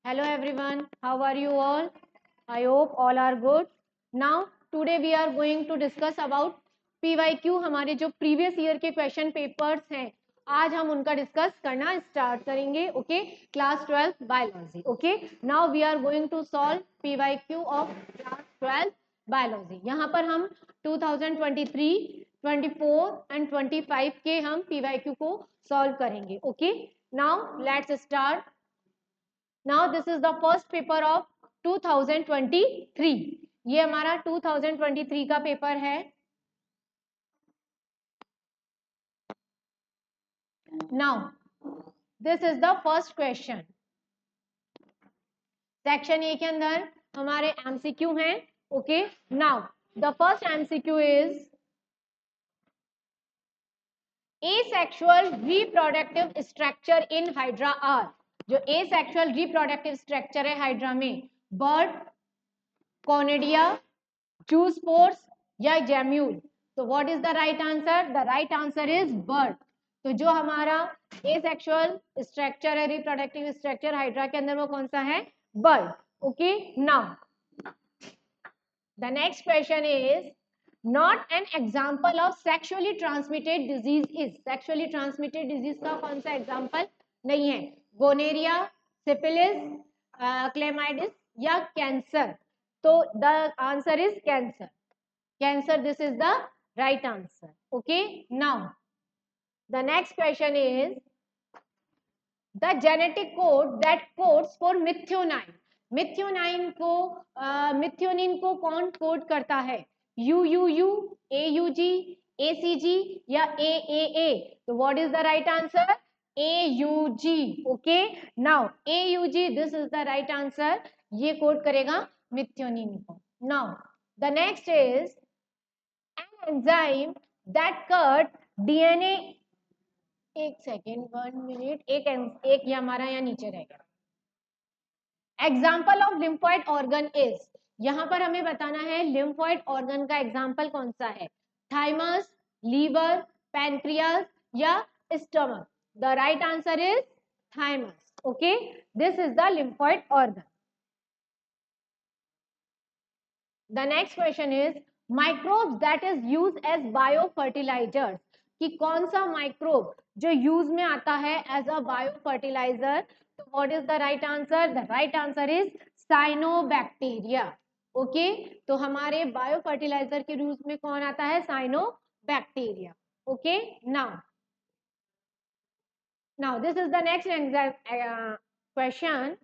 Hello everyone, how are you all? I hope all are good. Now today we are going to discuss about PYQ. हमारे जो previous year के question papers हैं आज हम उनका discuss करना start करेंगे. Okay, class 12 biology. Okay, now we are going to solve PYQ of class 12 biology. यहाँ पर हम 2023, 24 and 25 के हम PYQ को solve करेंगे. Okay, now let's start. Now this is the first paper of 2023. ये हमारा 2023 का पेपर है. Now this is the first question. Section A के अंदर हमारे MCQ हैं. Okay. Now the first MCQ is asexual reproductive structure in Hydra are. जो asexual reproductive structure है हाइड्रा में बर्ड, कॉनिडिया, जूस्पोर्स या जेम्यूल. तो what is the right answer? The right answer is bird. तो जो हमारा asexual structure है, reproductive structure hydra के अंदर, वो कौन सा है? Bird. Okay. Now the next question is not an example of sexually transmitted disease is. Sexually transmitted disease का कौन सा एग्जाम्पल नहीं है? गोनेरिया, सिफिलिस, क्लेमाइडिस या cancer. So the answer is cancer. Cancer, this is the right answer. Okay. Now the next question is the genetic code that codes for methionine. Methionine को methionine को कौन code करता है? UUU, AUG, ACG या AAA. So what is the right answer? AUG. Okay. Now AUG, this is the right answer. ये code करेगा methionine को. Now the next is an enzyme that cut DNA. एक second, 1 minute. एक ये हमारा यहाँ नीचे रह गया. Example of lymphoid organ is. यहाँ पर हमें बताना है लिम्फॉइड ऑर्गन का एग्जाम्पल कौन सा है? थाइमस, लीवर, पैनक्रियास या stomach. The right answer is thymus. Okay. This is the lymphoid organ. The next question is microbes that is used as biofertilizers. कि कौन सा माइक्रोब जो यूज में आता है एज अ बायोफर्टिलाइजर. तो what is the right answer? The right answer is cyanobacteria. Okay. तो हमारे बायोफर्टिलाइजर के यूज में कौन आता है? Cyanobacteria. Okay. now this is the next question.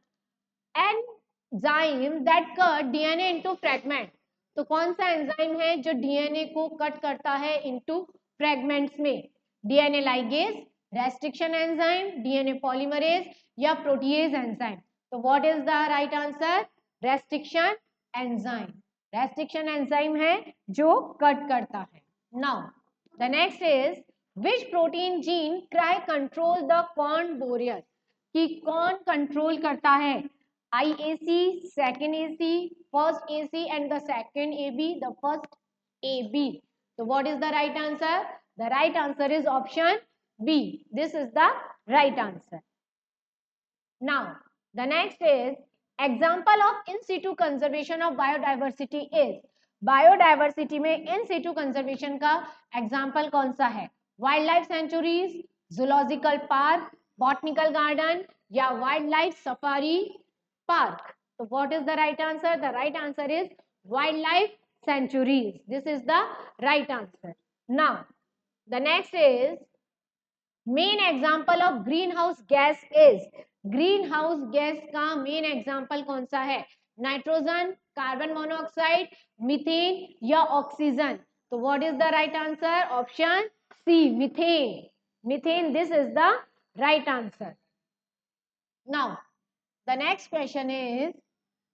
Enzyme that cut DNA into fragment. तो कौन सा एंजाइम है जो डीएनए को कट करता है इनटू फ्रैगमेंट्स में? DNA ligase, restriction enzyme, DNA polymerase या प्रोटीएज एंजाइम. तो what is the right answer? Restriction enzyme. Restriction enzyme है जो कट करता है. Now the next is which protein gene cry control the corn borer. कि कौन control करता है? IAC, second AC, first AC and the second AB, the first AB. So what is the right answer? The right answer is option B. This is the right answer. Now the next is example of in situ conservation of biodiversity is. Biodiversity में in situ conservation का example कौन सा है? Wild life sanctuaries, zoological park, botanical garden या wild life safari park. So what is the right answer? The right answer is wildlife sanctuaries. This is the right answer. Now the next is main example of greenhouse gas is. greenhouse gas का main example कौन सा है? Nitrogen, carbon monoxide, methane या oxygen. तो what is the right answer? Option C, methane. Methane, this is the right answer. Now the next question is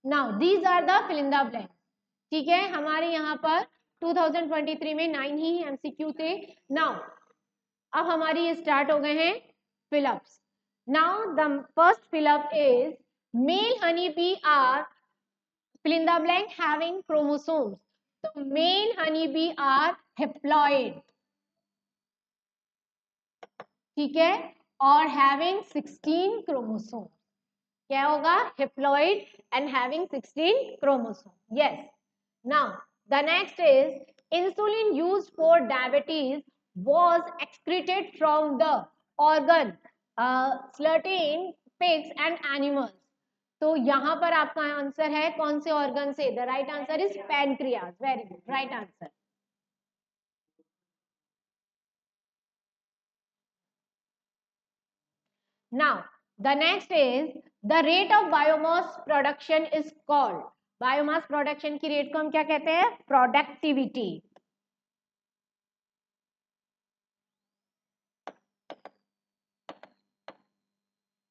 now these are the fill in the blank. ठीक है. हमारे यहाँ पर 2023 में 9 ही MCQ थे. now अब हमारी स्टार्ट हो गए हैं fill-ups. now the first fill up is male honey bee are fill in the blank having chromosomes. तो male honey bee are haploid. ठीक है. और having 16 chromosomes. क्या होगा? Haploid and having 16 chromosome. Yes. Now the next is insulin used for diabetes was excreted from the organ slaughtering pigs and animals. तो यहाँ पर आपका आंसर है कौन से ऑर्गन से? The right answer is pancreas. Very good, right answer. Now the next is the rate of biomass production is called. Biomass production की rate को हम क्या कहते हैं? Productivity.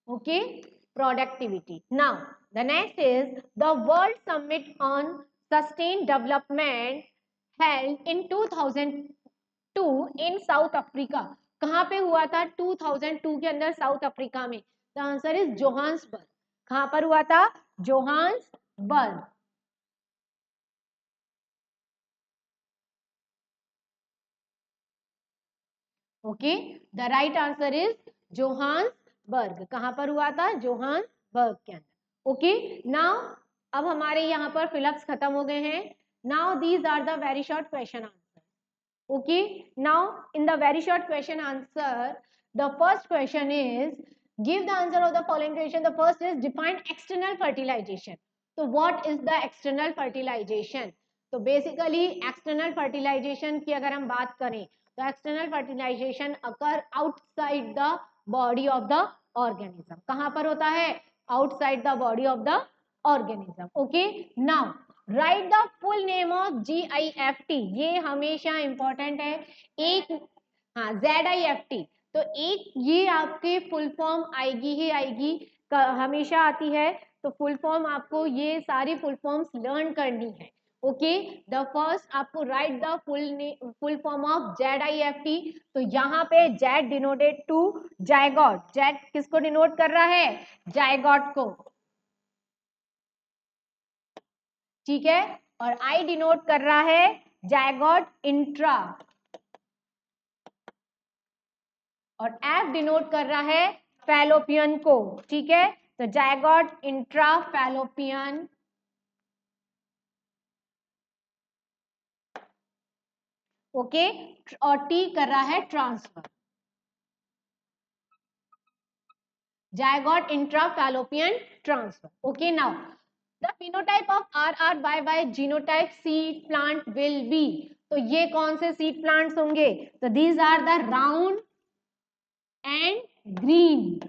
Okay, productivity. Now the next is the World Summit on Sustained Development held in 2002 in South Africa. कहाँ पे हुआ था? 2002 के अंदर साउथ अफ्रीका में. The answer is Johannesburg. कहाँ पर हुआ था? Johannesburg. Okay, the right answer is Johannesburg. कहाँ पर हुआ था? जोहान्सबर्ग के अंदर. ओके, नाउ अब हमारे यहाँ पर फिलअप्स खत्म हो गए हैं. Now these are the very short question answer. Okay, now in the very short question answer the first question is give the answer of the following question. The first is define external fertilization. So what is the external fertilization? तो basically external fertilisation की अगर हम बात करें तो external fertilisation occur outside the body of the organism. कहां पर होता है? Outside the body of the organism. Okay, now write the full name of GIFT. ये हमेशा इंपॉर्टेंट है. एक, हाँ, ZIFT. तो एक ये आपके फुल फॉर्म आएगी ही आएगी, हमेशा आती है. तो फुल फॉर्म आपको ये सारी फुल फॉर्म्स लर्न करनी है. ओके, द फर्स्ट आपको write the full form of ZIFT. तो यहाँ पे Z denoted to zygote. Z किसको डिनोट कर रहा है? जायगॉट को. ठीक है, और I डिनोट कर रहा है जायगॉट इंट्रा, और F डिनोट कर रहा है फैलोपियन को. ठीक है, तो जायगॉट इंट्रा फैलोपियन. ओके, और T कर रहा है transfer. Zygote intra Fallopian transfer. Okay, now the phenotype of RRY genotype seed plant will be. तो ये कौन से सीड प्लांट्स होंगे? तो these are the round and green.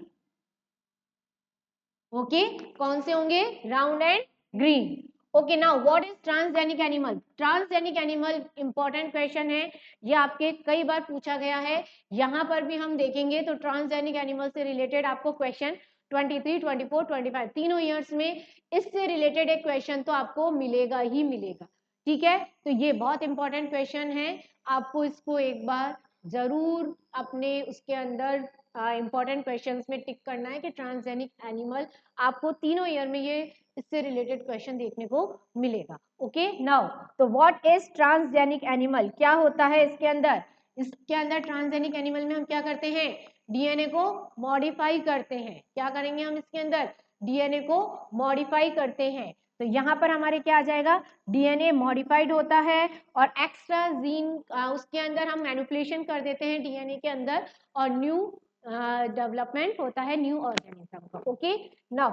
Okay, कौन से होंगे? Round and green. Okay, now what is transgenic animal? Transgenic animal important question है, ये आपके कई बार पूछा गया है. यहां पर भी हम देखेंगे तो ट्रांसजेनिक एनिमल से रिलेटेड आपको क्वेश्चन 23, 24, 25 तीनों ईयर्स में इससे रिलेटेड एक क्वेश्चन तो आपको मिलेगा ही मिलेगा. ठीक है, तो ये बहुत इंपॉर्टेंट क्वेश्चन है. आपको इसको एक बार जरूर अपने उसके अंदर इंपॉर्टेंट क्वेश्चंस में टिक करना है कि ट्रांसजेनिक एनिमल. आपको तीनों ईयर में ये इससे रिलेटेड क्वेश्चन देखने को मिलेगा. ओके, नाउ तो व्हाट इज ट्रांसजेनिक एनिमल? क्या होता है इसके अंदर? इसके अंदर ट्रांसजेनिक एनिमल में हम क्या करते हैं? डीएनए को मॉडिफाई करते हैं. क्या करेंगे हम इसके अंदर? डीएनए को मॉडिफाई करते हैं. तो यहाँ पर हमारे क्या आ जाएगा? डीएनए मॉडिफाइड होता है और एक्स्ट्रा जीन उसके अंदर हम मैनिपुलेशन कर देते हैं डीएनए के अंदर, और न्यू डेवलपमेंट होता है न्यू ऑर्गेनिज्म का. Okay, now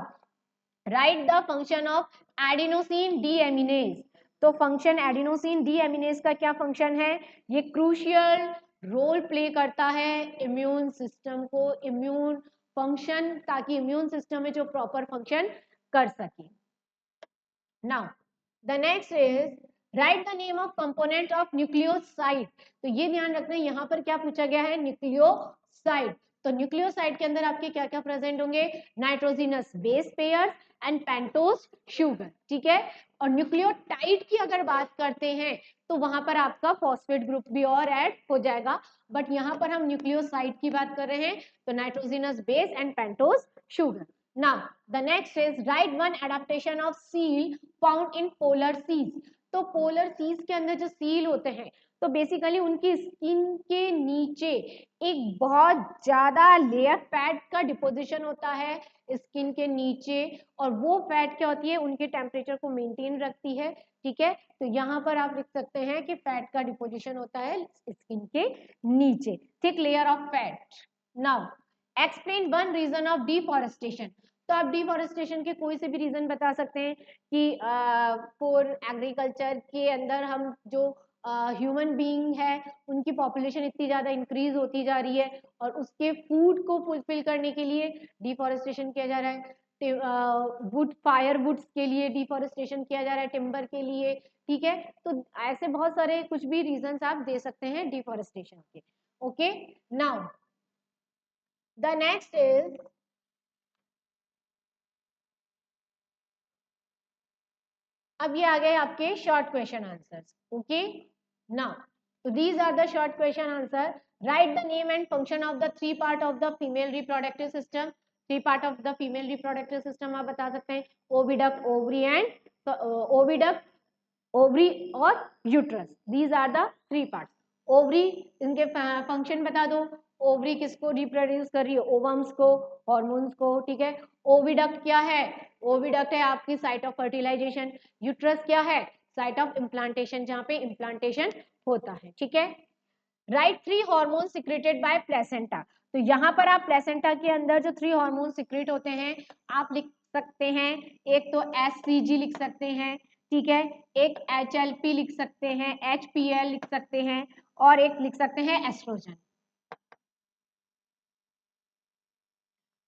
write the function of adenosine deaminase. तो फंक्शन एडिनोसिन डीएमिनेज का क्या फंक्शन है? ये क्रूशियल रोल प्ले करता है इम्यून सिस्टम को, इम्यून फंक्शन, ताकि इम्यून सिस्टम में जो प्रॉपर फंक्शन कर सके. Now the next is write the name of component of nucleoside. तो ये ध्यान रखना है, यहाँ पर क्या पूछा गया है? न्यूक्लियोसाइड. तो न्यूक्लियोसाइड के अंदर आपके क्या क्या प्रेजेंट होंगे? Nitrogenous base pairs and pentose sugar. ठीक है, और न्यूक्लियोटाइड की अगर बात करते हैं तो वहां पर आपका फॉस्फेट ग्रुप भी और ऐड हो जाएगा, बट यहाँ पर हम न्यूक्लियोसाइड की बात कर रहे हैं, तो nitrogenous base and pentose sugar. Now the next is write one adaptation of seal found in polar seas. तो पोलर सीज के अंदर जो सील होते हैं, तो बेसिकली उनकी स्किन के नीचे एक बहुत ज्यादा लेयर फैट का डिपोजिशन होता है. स्किन के नीचे, और वो फैट क्या होती है, उनके टेम्परेचर को मेंटेन रखती है, ठीक है। तो यहाँ पर आप लिख सकते हैं कि फैट का डिपोजिशन होता है स्किन के नीचे, thick layer of fat. Now explain one reason of deforestation. तो आप डिफॉरेस्टेशन के कोई से भी रीजन बता सकते हैं कि फॉर एग्रीकल्चर के अंदर हम जो ह्यूमन बीइंग है उनकी पॉपुलेशन इतनी ज्यादा इंक्रीज होती जा रही है, और उसके फूड को फुलफिल करने के लिए डिफॉरेस्टेशन किया जा रहा है। वुड, फायर वुड्स के लिए डिफॉरेस्टेशन किया जा रहा है, टिम्बर के लिए, ठीक है। तो ऐसे बहुत सारे कुछ भी रीजंस आप दे सकते हैं डिफॉरेस्टेशन के। Okay, now the next is, अब ये आ गए आपके short question answers. Okay, now so these are the short question answer. Write the name and function of the three part of the female reproductive system. Three part of the female reproductive system आप बता सकते हैं, oviduct, ovary and oviduct, ovary और uterus. These are the three parts. ovary इनके function बता दो, ovary किसको reproduce कर रही है, ओवम्स को, हॉर्मोन्स को, ठीक है। ओविडक्ट क्या है, ओविडक्ट है आपकी साइट ऑफ फर्टिलाइजेशन। यूट्रस क्या है, साइट ऑफ इम्प्लांटेशन, जहां पे इम्प्लांटेशन होता है, ठीक है। Right three hormone secreted by placenta. तो यहाँ पर आप प्लेसेंटा के अंदर जो थ्री हार्मोन सिक्रेट होते हैं आप लिख सकते हैं, एक तो एचसीजी लिख सकते हैं, ठीक है, एक एचएलपी लिख सकते हैं, एचपीएल लिख सकते हैं, और एक लिख सकते हैं एस्ट्रोजन,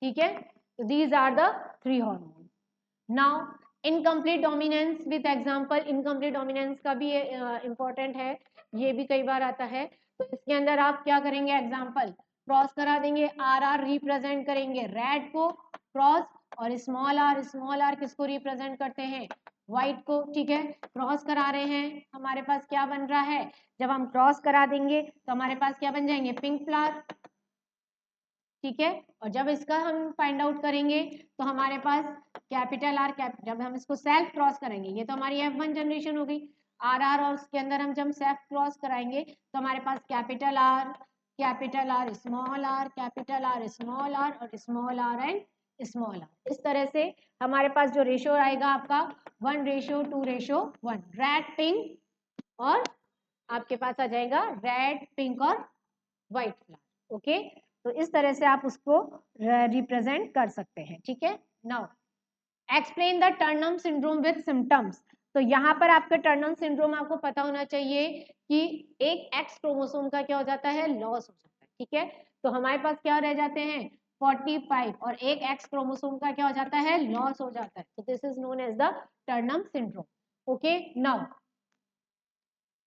ठीक है। तो these are the three hormone. Now incomplete dominance with example, incomplete dominance का भी इंपॉर्टेंट है, ये भी कई बार आता है। तो इसके अंदर आप क्या करेंगे, एग्जांपल क्रॉस करा देंगे, आर आर रिप्रेजेंट करेंगे रेड को क्रॉस, और स्मॉल आर किसको रिप्रेजेंट करते हैं, व्हाइट को, ठीक है। क्रॉस करा रहे हैं, हमारे पास क्या बन रहा है, जब हम क्रॉस करा देंगे तो हमारे पास क्या बन जाएंगे, पिंक फ्लावर, ठीक है। और जब इसका हम फाइंड आउट करेंगे तो हमारे पास कैपिटल आर, जब हम इसको सेल्फ क्रॉस करेंगे, ये तो हमारी F1 जनरेशन हो गई, आर आर, और उसके अंदर हम जब सेल्फ क्रॉस कराएंगे तो हमारे पास capital R, small R, capital R, small R, और small R and small R. इस तरह से हमारे पास जो रेशो आएगा आपका 1:2:1, रेड पिंक, और आपके पास आ जाएगा रेड पिंक और व्हाइट फ्लावर। ओके, तो इस तरह से आप उसको रिप्रेजेंट कर सकते हैं, ठीक है। Now explain the Turner syndrome with symptoms. तो यहाँ पर आपका टर्नम सिंड्रोम आपको पता होना चाहिए कि एक एक्स क्रोमोसोम का क्या हो जाता है, लॉस हो जाता है, ठीक है। तो हमारे पास क्या रह जाते हैं 45, और एक एक्स क्रोमोसोम का क्या हो जाता है, लॉस हो जाता है। तो this is known as the Turner syndrome. Okay, now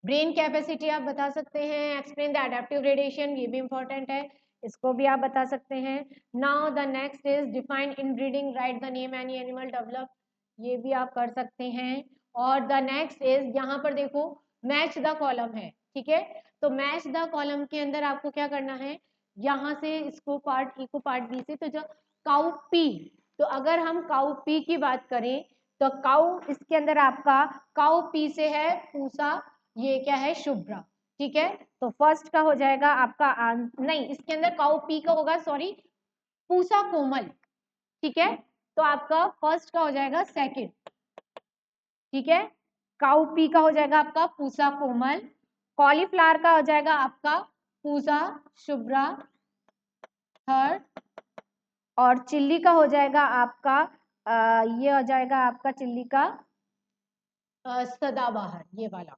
brain capacity आप बता सकते हैं, एक्सप्लेन द एडेप्टिव रेडिएशन, ये भी इंपॉर्टेंट है, इसको भी आप बता सकते हैं। Now the next is define inbreeding, right the name any animal develop, ये भी आप कर सकते हैं। और द नेक्स्ट इज, यहाँ पर देखो मैच द कॉलम है, ठीक है। तो मैच द कॉलम के अंदर आपको क्या करना है, यहाँ से इसको पार्ट ई को पार्ट बी से, तो जो काउ पी, तो अगर हम काउ पी की बात करें तो काउ, इसके अंदर आपका काउ पी से है पूसा, ये क्या है शुभ्रा, ठीक है। तो फर्स्ट का हो जाएगा आपका नहीं, इसके अंदर काउ पी का होगा, सॉरी, पूसा कोमल, ठीक है। तो आपका फर्स्ट का हो जाएगा सेकंड, ठीक है। काउ पी का हो जाएगा आपका पूसा कोमल, कॉलीफ्लावर का हो जाएगा आपका पूसा शुभ्रा थर्ड, और चिल्ली का हो जाएगा आपका ये हो जाएगा आपका चिल्ली का सदाबहार, ये वाला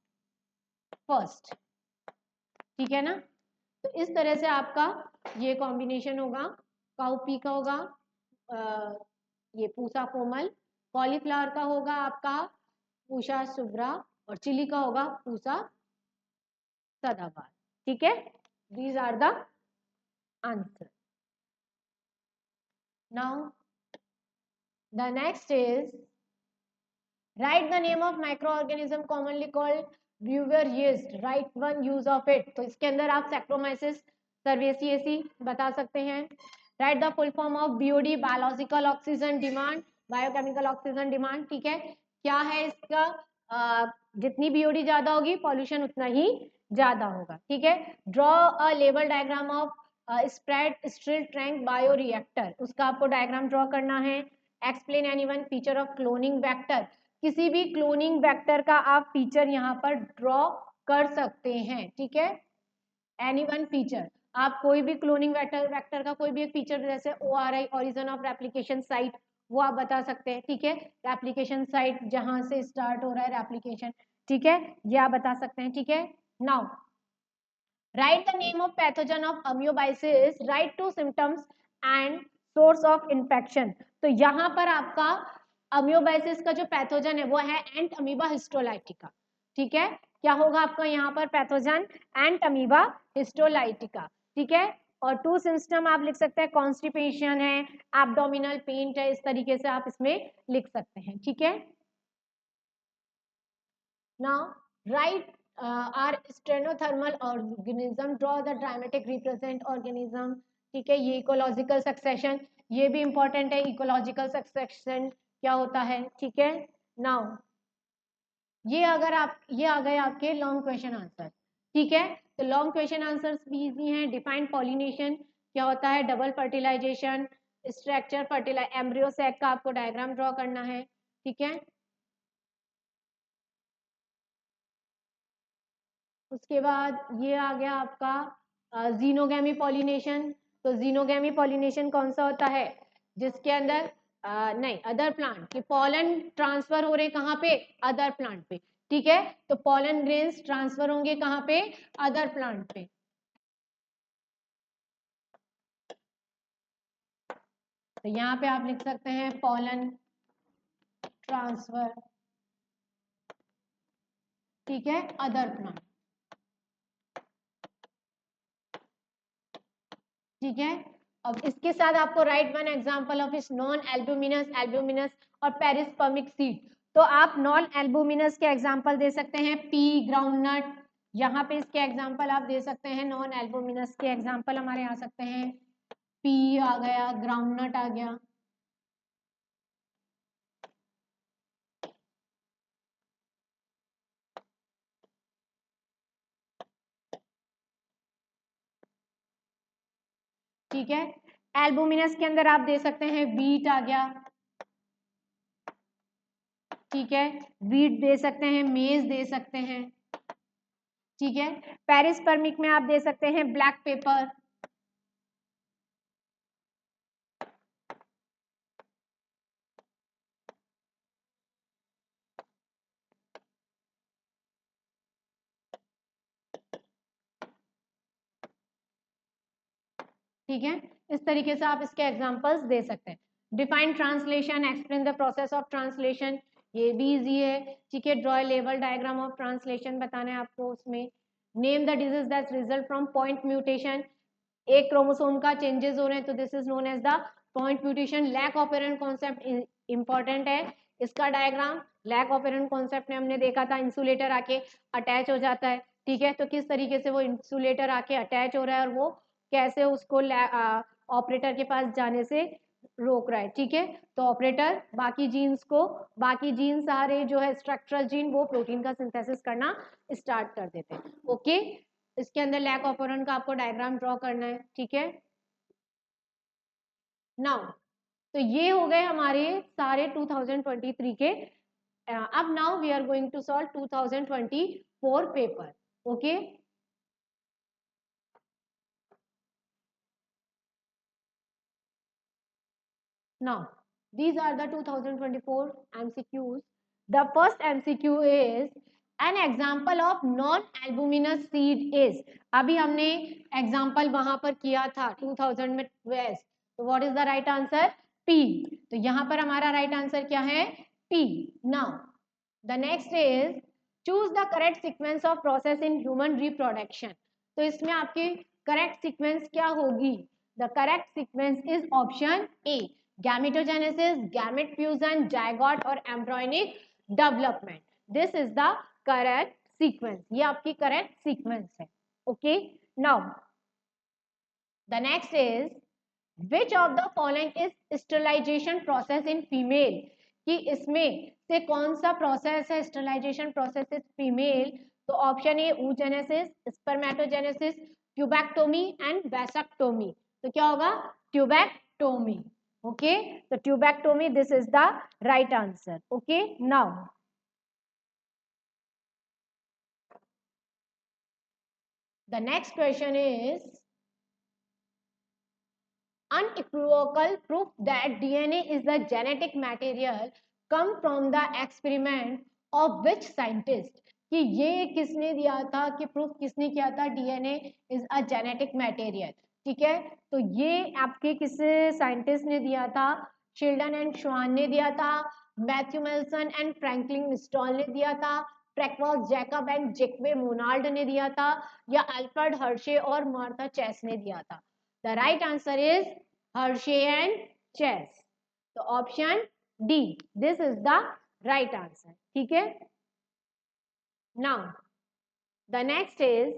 फर्स्ट, ठीक है ना। तो इस तरह से आपका ये कॉम्बिनेशन होगा, काउ पी का होगा ये पूसा कोमल, कॉलीफ्लावर का होगा आपका पूषा शुभ्रा, और चिली का होगा पूसा सदाबहार, ठीक है। These are the answer. Now the next is write the name of micro organism commonly called brewer yeast, write one use of it. तो इसके अंदर आप सैक्रोमाइसिस सर्वेसिएसी बता सकते हैं। Write the full form of BOD, biological oxygen demand, biochemical oxygen demand, ठीक है। क्या है इसका, जितनी बीओडी ज्यादा होगी पॉल्यूशन उतना ही ज्यादा होगा, ठीक है। Draw a level diagram of spread still trunk bioreactor, उसका आपको डायग्राम ड्रॉ करना है। Explain any one feature of cloning vector, किसी भी क्लोनिंग वेक्टर का आप फीचर यहाँ पर ड्रॉ कर सकते हैं, ठीक है। एनी वन फीचर, आप कोई भी क्लोनिंग वेक्टर का कोई भी एक फीचर, जैसे ORI origin of replication site, वो आप बता सकते हैं, ठीक है। रेप्लिकेशन साइट जहां से स्टार्ट हो रहा है रेप्लिकेशन, ठीक है, ये आप बता सकते हैं, ठीक है। Now write the name of pathogen of amoebiasis, write two symptoms and source of infection. तो यहाँ पर आपका अम्योबाइसिस का जो पैथोजन है वो है एंट अमीबा हिस्टोलाइटिका, ठीक है। क्या होगा आपका यहाँ पर पैथोजन? एंट अमीबा हिस्टोलाइटिका, ठीक है। और टू सिम्टम आप लिख सकते हैं, कॉन्स्टिपेशन है, एब्डोमिनल पेन है, इस तरीके से आप इसमें लिख सकते हैं, ठीक है। Now write are stenothermal organism, draw the dramatic represent organism, ठीक है। ये इकोलॉजिकल सक्सेशन, ये भी इंपॉर्टेंट है, इकोलॉजिकल सक्सेशन क्या होता है, ठीक है। नाउ ये अगर आप, ये आ गए आपके लॉन्ग क्वेश्चन आंसर, ठीक है। तो लॉन्ग क्वेश्चन आंसर्स भी इजी हैं। डिफाइन पॉलिनेशन क्या होता है, double fertilisation, structure fertilise, embryo sac का आपको डायग्राम ड्रॉ करना है, ठीक है। उसके बाद ये आ गया आपका जीनोगैमी पॉलिनेशन। तो जीनोगैमी पॉलिनेशन कौन सा होता है, जिसके अंदर नहीं, अदर प्लांट के पॉलन ट्रांसफर हो रहे कहाँ पे, अदर प्लांट पे, ठीक है। तो पॉलन ग्रेन्स ट्रांसफर होंगे कहाँ पे, अदर प्लांट पे। तो यहाँ पे आप लिख सकते हैं पॉलन ट्रांसफर, ठीक है, अदर प्लांट, ठीक है। अब इसके साथ आपको राइट वन एग्जांपल ऑफ इस नॉन एल्ब्यूमिनस, एल्ब्यूमिनस और पेरिस्पर्मिक सीड। तो आप नॉन एल्ब्यूमिनस के एग्जांपल दे सकते हैं, पी, ग्राउंडनट, यहाँ पे इसके एग्जांपल आप दे सकते हैं। नॉन एल्ब्यूमिनस के एग्जांपल हमारे आ सकते हैं, पी आ गया, ग्राउंडनट आ गया, ठीक है। एल्ब्यूमिनस के अंदर आप दे सकते हैं व्हीट आ गया, ठीक है, व्हीट दे सकते हैं, मेज दे सकते हैं, ठीक है। पेरिस्पर्मिक में आप दे सकते हैं ब्लैक पेपर, ठीक है। इस तरीके से आप इसके एग्जांपल्स दे सकते हैं। Define translation, explain the process of translation, ये भी इजी है, ठीक है। Draw level diagram of translation बताना है आपको उसमें। Name the disease that result from point mutation, एक क्रोमोसोम का चेंजेस हो रहे हैं तो this is known as the point mutation. Lac operon concept important है, इसका डायग्राम लैक ऑपरेंट कॉन्सेप्ट में हमने देखा था, इंसुलेटर आके अटैच हो जाता है, ठीक है। तो किस तरीके से वो इंसुलेटर आके अटैच हो रहा है और वो कैसे उसको ऑपरेटर के पास जाने से रोक रहा है, ठीक है। तो ऑपरेटर बाकी जीन्स को, बाकी जीन सारे जो है स्ट्रक्चरल जीन, वो प्रोटीन का सिंथेसिस करना स्टार्ट कर देते हैं, ओके। इसके अंदर लैक ऑपरेंट का आपको डायग्राम ड्रॉ करना है, ठीक है। नाउ तो ये हो गए हमारे सारे 2023 के। अब now we are going to solve 2024 paper, okay. Now, these are the 2024 MCQs. The first MCQ is an example of non-albuminous seed is. अभी हमने example वहां पर किया था 2000 में 12. तो what is the right answer? P. तो यहाँ पर हमारा right answer क्या है? P. Now, the next is choose the correct sequence of process in human reproduction. तो इसमें आपकी correct sequence क्या होगी? The correct sequence is option A. Gametogenesis, gamete fusion, zygote और embryonic development. This is the correct sequence. ये आपकी correct sequence है. Okay. Now, the next is which of the following is sterilization process in female? कि इसमें से कौन सा process है स्टरलाइजेशन प्रोसेस इज फीमेल? तो option A oogenesis, spermatogenesis, tubectomy and vasectomy. तो क्या होगा? ट्यूबैक्टोमी। ओके, तो tubectomy, this is the right answer. Okay, now the next question is unequivocal proof that DNA is the genetic material come from the experiment of which scientist। कि ये किसने दिया था, कि प्रूफ किसने किया था DNA is a genetic material. ठीक है, तो ये आपके किस साइंटिस्ट ने दिया था? शिल्डन एंड श्वान ने दिया था, मैथ्यू मेल्सन एंड फ्रैंकलिन मिस्टॉल ने दिया था, फ्रैंक्वास जैकब एंड जेक्वे मोनाल्ड ने दिया था, या अल्फ्रेड हर्शे और मार्था चेस ने दिया था। The right answer is Hershey and Chase. तो option D, this is the right answer. ठीक है, now the next is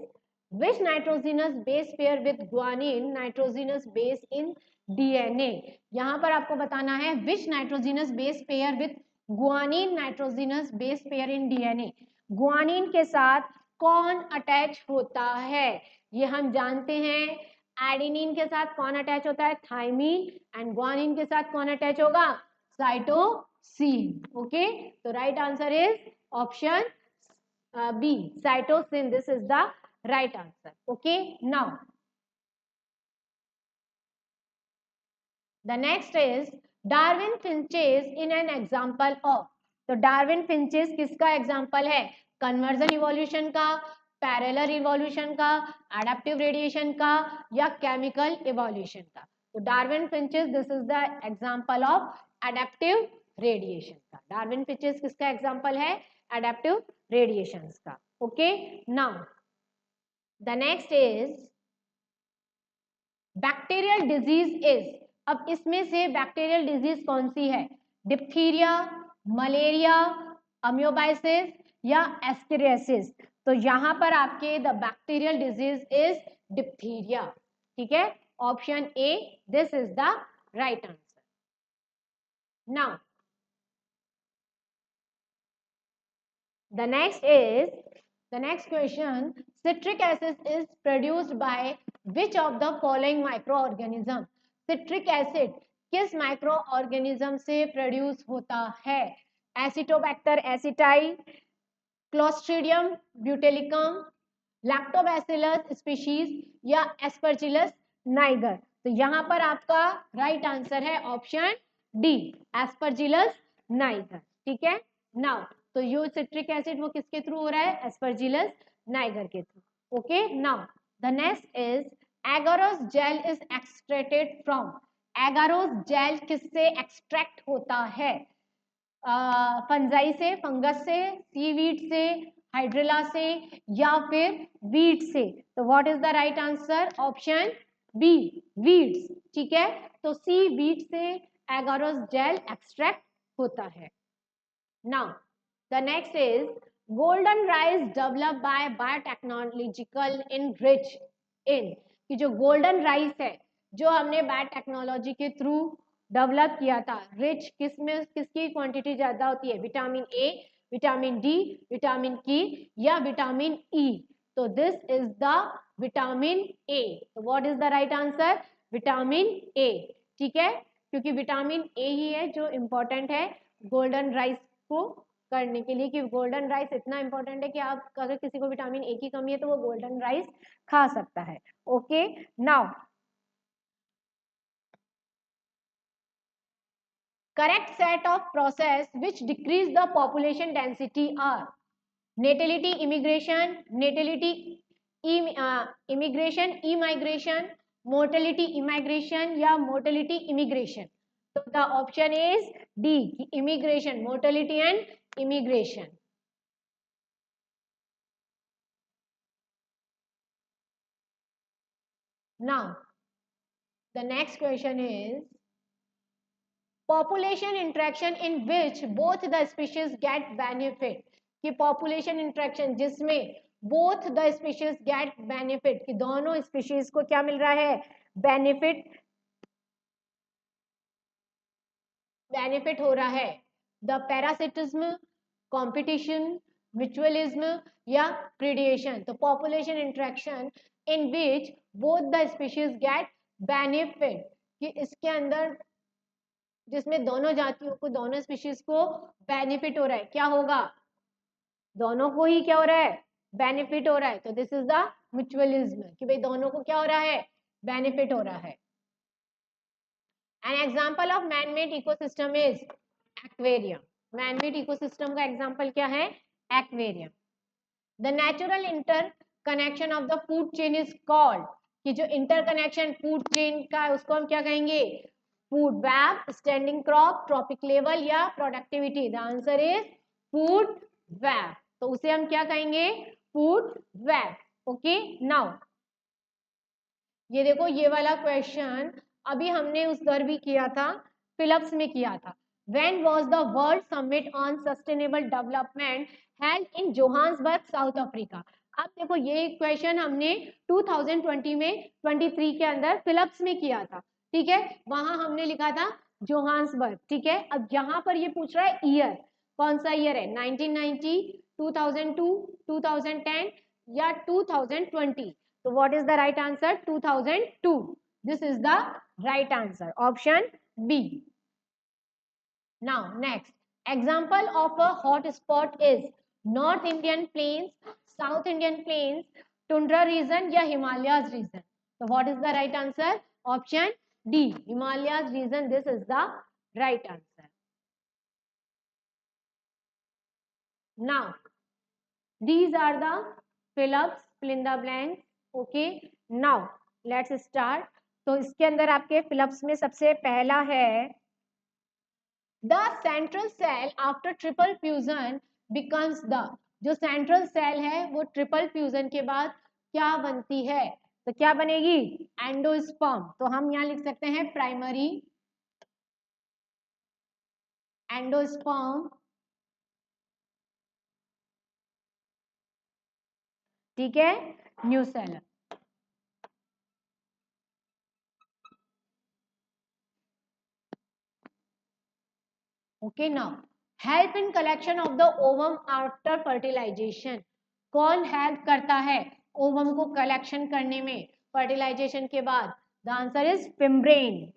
which nitrogenous base pair with guanine nitrogenous base in DNA। यहां पर आपको बताना है which nitrogenous base pair with guanine nitrogenous base pair in DNA। Guanine के साथ कौन अटैच होता है? ये हम जानते हैं, एडेनिन के साथ कौन अटैच होता है? थाइमीन। एंड गुआनिन के साथ कौन अटैच होगा? साइटोसिन। ओके, तो right answer is option B, cytosine. This is the right answer. Okay, now the next is Darwin finches in an example of। तो डार्विन फिंचेस किसका example है? Conversion evolution का, parallel evolution का, adaptive radiation का, या chemical evolution का। तो Darwin finches, this is the example of adaptive radiation का। डार्विन फिंचेस किसका एग्जाम्पल है? एडेप्टिव रेडिएशन का। Okay, now the next is bacterial disease is. अब इसमें से बैक्टीरियल डिजीज कौन सी है? डिप्थीरिया, मलेरिया, अम्योबाइसिस या एस्केरियासिस। तो यहां पर आपके the bacterial disease is diphtheria. ठीक है, option A, this is the right answer. Now the next question, citric acid is produced by which of the following microorganism। citric acid किस microorganism से produce होता है? Acetobacter aceti, Clostridium ब्यूटेलिकम, lactobacillus species, या Aspergillus Niger. तो यहां पर आपका right answer है ऑप्शन डी, एस्परजिलस नाइगर। ठीक है, नाउ तो यो सिट्रिक एसिड वो किसके थ्रू हो रहा है? एस्परजिलस नाइगर के through. Okay, now the next is agarose gel is extracted from. Agarose gel किससे एक्सट्रैक्ट होता है? फंजाई से, फंगस से, सीवीड से, हाइड्रिला से, या फिर वीड से। तो what is the right answer? Option B, weeds. ठीक है, तो सी वीड से एगारोस जेल एक्सट्रैक्ट होता है। Now the next is golden rice developed by biotechnological enrich in। कि जो गोल्डन राइस है जो हमने बायोटेक्नोलॉजी के थ्रू डेवलप किया था, रिच किसमें, किसकी क्वांटिटी ज्यादा होती है? Vitamin A, vitamin D, vitamin K, या विटामिन ई। तो this is the vitamin A. तो what is the right answer? Vitamin A. ठीक है, क्योंकि विटामिन ए ही है जो इंपॉर्टेंट है गोल्डन राइस को करने के लिए, कि गोल्डन राइस इतना इंपॉर्टेंट है कि आप अगर किसी को विटामिन ए की कमी है तो वो गोल्डन राइस खा सकता है। Okay, now correct set of process which decrease the population density are natality immigration, natality immigration, emigration, mortality emigration, या मोर्टेलिटी इमिग्रेशन। तो the option is D, immigration, mortality and immigration। Now the next question is population interaction in which both the species get benefit। कि population interaction जिसमें both the species get benefit, कि दोनों species को क्या मिल रहा है? benefit हो रहा है। the parasitism, competition, mutualism, या predation। तो population interaction in which both the species get benefit, कि इसके अंदर जिसमें दोनों जातियों को, दोनों स्पीशीज को बेनिफिट हो रहा है, क्या होगा, दोनों को ही क्या हो रहा है, बेनिफिट हो रहा है, तो दिस इज द म्यूचुअलिज्म, कि भाई दोनों को क्या हो रहा है, बेनिफिट हो रहा है। N example of man made ecosystem is aquarium. Man made ecosystem का एग्जांपल क्या है, aquarium. The natural inter connection of the food chain is called, कि जो इंटरकनेक्शन फूड चेन का है उसको हम क्या कहेंगे, food web, standing crop, trophic level या productivity. The answer is food web, तो उसे हम क्या कहेंगे, फूड वेब। ओके, नाउ ये देखो, ये वाला क्वेश्चन अभी हमने उस दर भी किया था, फिलिप्स में किया था। When was the World Summit on Sustainable Development held in Johannesburg, South Africa? अब देखो ये क्वेश्चन हमने 2020 में 23 के अंदर फिलिप्स में किया था, ठीक है, वहां हमने लिखा था जोहान्सबर्ग, ठीक है। अब यहाँ पर ये पूछ रहा है ईयर, कौन सा ईयर है, 1990, 2002, 2010 या 2020? So what is the right answer? 2002. This is the right answer. Option B. Now next, example of a hot spot is North Indian plains, South Indian plains, tundra region या Himalayas region. So what is the right answer? Option D. Himalayas region. This is the right answer. Now these are the fill-ups, fill in the blanks. Okay. Now let's start. तो इसके अंदर आपके fill-ups में सबसे पहला है, the central cell after triple fusion becomes the, जो central cell है वो ट्रिपल फ्यूजन के बाद क्या बनती है, तो क्या बनेगी, एंडोस्पर्म। तो हम यहाँ लिख सकते हैं प्राइमरी एंडोस्पर्म, ठीक है, new cell. Okay, now help in collection of the ovum after fertilisation. कौन हेल्प करता है ओवम को कलेक्शन करने में फर्टिलाइजेशन के बाद? The answer is fimbriae.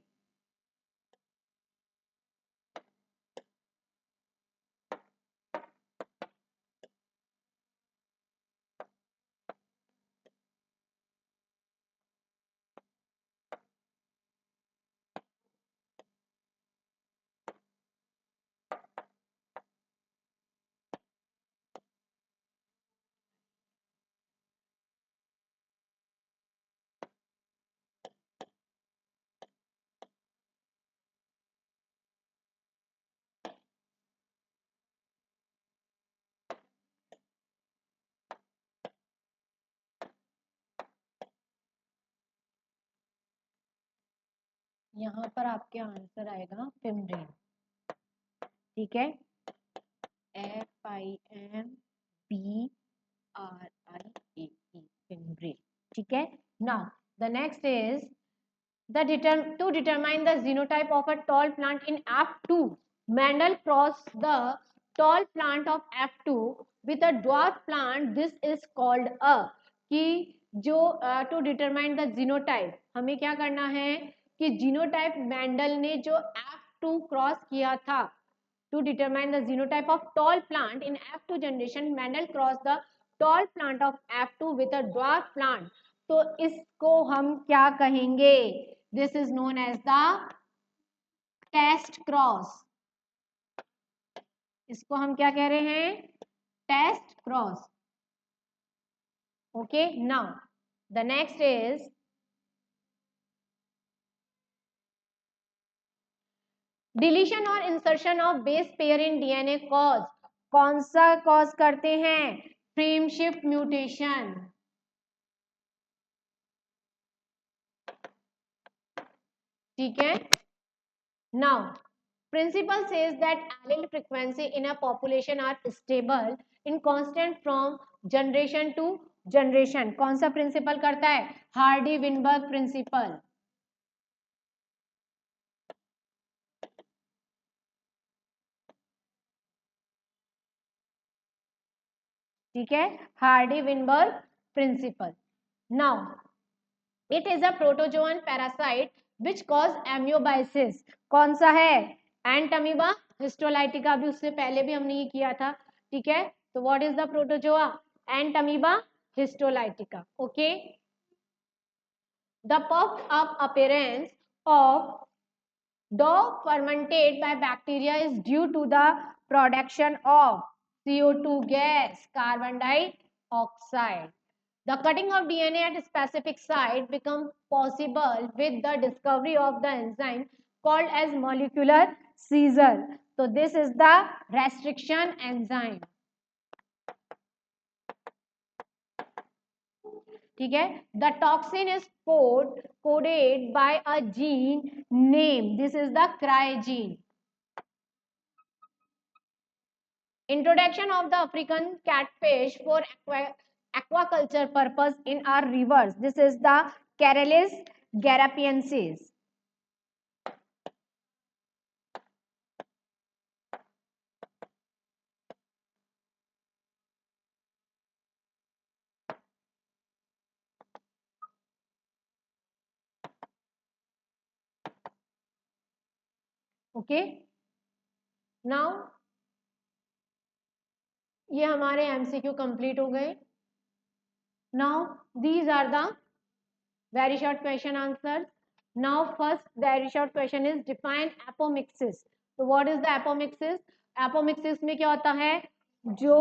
यहाँ पर आपके आंसर आएगा फिम्ब्रेन, ठीक है, FIMBRIAE, फिम्ब्रेन, ठीक है। Now the next is to determine the genotype of a tall plant in F2, Mendel crossed the tall plant of F2 with a dwarf plant. This is called a, कि जो to determine the genotype, हमें क्या करना है कि genotype Mendel ने जो F2 cross किया था, to determine the genotype of tall plant in F2 generation, Mendel crossed the tall plant of F2 with a dwarf plant. तो इसको हम क्या कहेंगे? This is known as the test cross. इसको हम क्या कह रहे हैं? Test cross. Okay, now the next is deletion और insertion of base pair in DNA cause. कौन सा कॉज करते हैं? फ्रेम शिफ्ट म्यूटेशन, ठीक है। Now principle says that allele frequency in a population are stable in constant from generation to generation. कौन सा principal करता है? हार्डी विनबर्ग प्रिंसिपल, ठीक है, Hardy Weinberg principle. Now it is a protozoan parasite which cause amoebiasis. कौन सा है? Entamoeba histolytica. भी उससे पहले भी हमने ये किया था. ठीक है, तो what is the protozoa? Ant amoeba histolytica. Okay, the puffed up appearance of dough fermented by bacteria is due to the production of CO2 gas, carbon dioxide. The cutting of DNA at a specific site becomes possible with the discovery of the enzyme called as molecular seizure. So this is the restriction enzyme. ठीक है, the toxin is coded by a gene name. This is the cry gene. Introduction of the African catfish for aquaculture purpose in our rivers. This is the Carelis garapiensis. Okay, now ये हमारे MCQ complete हो गए. Now these are the very short question answer. Now first very short question is define apomixis. तो what is the apomixis? Apomixis में क्या होता है? जो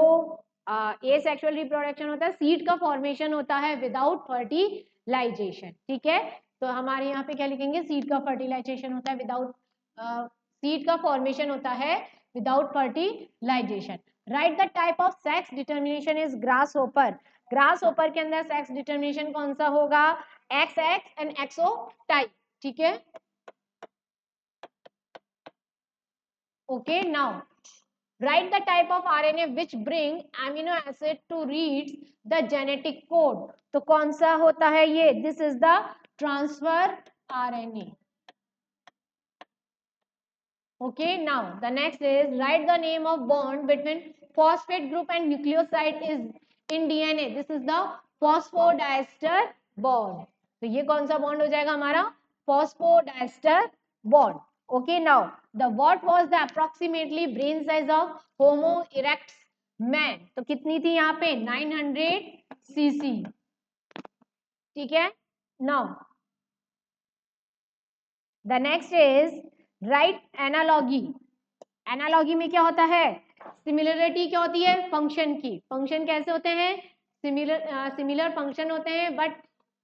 एसेक्सुअल रिप्रोडक्शन होता है, सीड का फॉर्मेशन होता है विदाउट फर्टिलाइजेशन. ठीक है, तो हमारे यहाँ पे क्या लिखेंगे? सीड का फर्टिलाइजेशन होता है विदाउट, सीड का फॉर्मेशन होता है without fertilisation. Write the type of sex determination is grasshopper. Grasshopper के अंदर सेक्स डिटर्मिनेशन कौन सा होगा? X X and XO type. ठीक है, okay. Now write the type of RNA which bring amino acid to read the genetic code. तो कौन सा होता है ये? This is the transfer RNA. Okay, now the next is write the name of bond between phosphate group and nucleoside is in DNA. This is the phosphodiester bond. तो ये कौन सा बॉन्ड हो जाएगा हमारा? phosphodiester bond. Okay, now the what was the approximately brain size of Homo erectus man? तो कितनी थी यहाँ पे? 900 cc. ठीक है, now the next is right analogy. Analogy में क्या होता है? सिमिलरिटी क्या होती है? फंक्शन की. फंक्शन कैसे होते हैं? सिमिलर फंक्शन होते हैं बट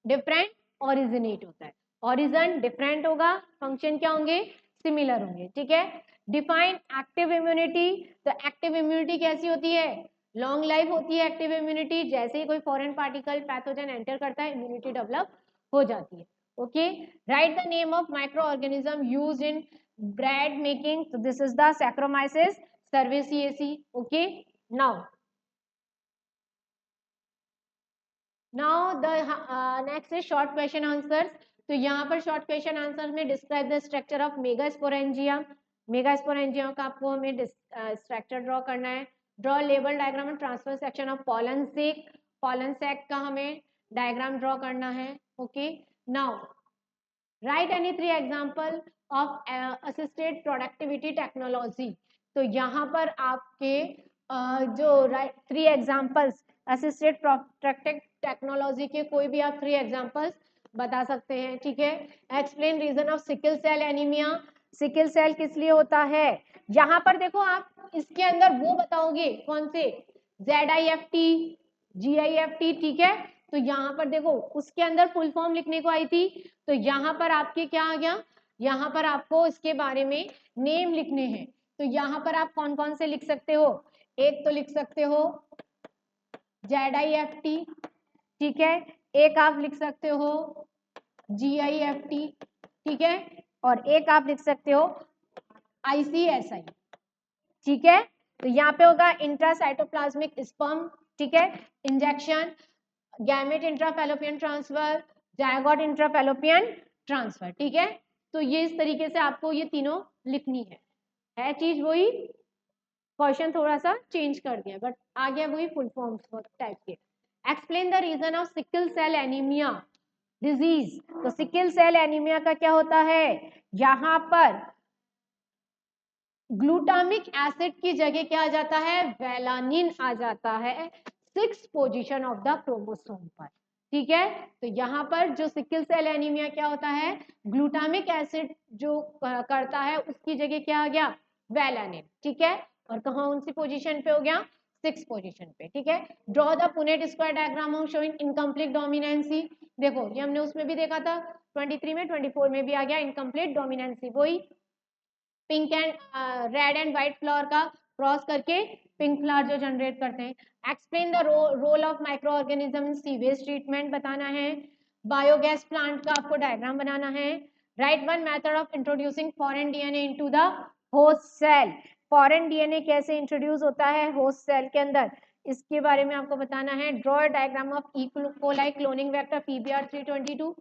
डिफरेंट ओरिजिनेट होता है. ओरिजिन डिफरेंट होगा, फंक्शन क्या होंगे? सिमिलर होंगे. ठीक है, डिफाइन एक्टिव इम्यूनिटी. तो एक्टिव इम्यूनिटी कैसी होती है? लॉन्ग लाइफ होती है एक्टिव इम्यूनिटी. जैसे ही कोई फॉरेन पार्टिकल पैथोजन एंटर करता है, इम्यूनिटी डेवलप हो जाती है. Okay, write the name of microorganism used in bread making. So this is the Saccharomyces cerevisiae. Okay, now the next is short question answers. तो यहाँ पर short question answers में describe the structure of megasporangia. megasporangia का आपको हमें structure draw करना है. draw label diagram and transfer section of pollen sac. pollen sac का हमें diagram draw करना है. Okay, now right any 3 example of assisted productivity technology. तो यहाँ पर आपके जो 3 एग्जाम्पल्स असिस्टेड प्रोडक्टिव टेक्नोलॉजी के कोई भी आप 3 एग्जाम्पल्स बता सकते हैं. ठीक है, explain reason of sickle cell anaemia. Sickle cell किस लिए होता है? यहाँ पर देखो, आप इसके अंदर वो बताओगे कौन से? ZIFT, GIFT. ठीक है, तो यहाँ पर देखो उसके अंदर फुल फॉर्म लिखने को आई थी, तो यहाँ पर आपके क्या आ गया? यहाँ पर आपको इसके बारे में नेम लिखने हैं. तो यहाँ पर आप कौन कौन से लिख सकते हो? एक तो लिख सकते हो ZIFT. ठीक है, एक आप लिख सकते हो GIFT. ठीक है, और एक आप लिख सकते हो ICSI. ठीक है, तो यहाँ पे होगा इंट्रासाइटोप्लाज्मिक स्पर्म. ठीक है, injection, gamete intrafallopian transfer, zygote intrafallopian transfer. ठीक है, तो ये इस तरीके से आपको ये तीनों लिखनी है चीज वही. क्वेश्चन थोड़ा सा चेंज कर दिया बट आ गया वही फुल फॉर्म्स टाइप के. Explain the reason of sickle cell anaemia disease. तो सिकल सेल एनीमिया का क्या होता है, यहां पर ग्लूटामिक एसिड की जगह क्या आ जाता है, वेलानिन आ जाता है 6th position of the chromosome पर। ठीक है, तो यहां पर जो सिकल सेल एनीमिया क्या होता है, ग्लूटामिक एसिड जो करता है उसकी जगह क्या आ गया, वेलानिन। ठीक है, और कौन सी पोजीशन पे हो गया, 6th पोजीशन पे। ठीक है, draw the Punnett square diagram of showing incomplete dominancy. देखो ये हमने उसमें भी देखा था 23 में, 24 में भी आ गया इनकम्प्लीट डोमिनेंसी। वही pink and red and white flower का क्रॉस करके पिंक फ्लावर जो जनरेट करते हैं। Explain the role of micro organism in sewage treatment बताना है। बायोगैस प्लांट का आपको डायग्राम बनाना है। Write one method of introducing foreign DNA into the host cell. Foreign DNA कैसे इंट्रोड्यूस होता है होस्ट सेल के अंदर, इसके बारे में आपको बताना है। Draw diagram of E coli cloning vector PBR 322,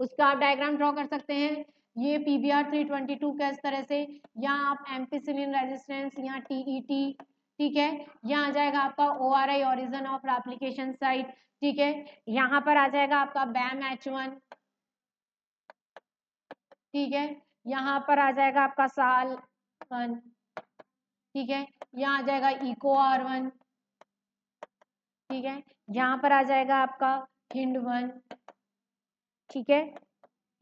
उसका आप डायग्राम ड्रॉ कर सकते हैं। ये पीबीआर 322 का इस तरह से, यहाँ आप एम्पिसिलिन रेजिस्टेंस, यहाँ टीईटी, ठीक है, यहाँ आ जाएगा आपका ORI origin of application site. ठीक है, यहाँ पर आ जाएगा आपका बैम H1। ठीक है, यहाँ पर आ जाएगा आपका साल 1। ठीक है, यहाँ आ जाएगा इको R1। ठीक है, यहाँ पर आ जाएगा आपका हिंड 1। ठीक है,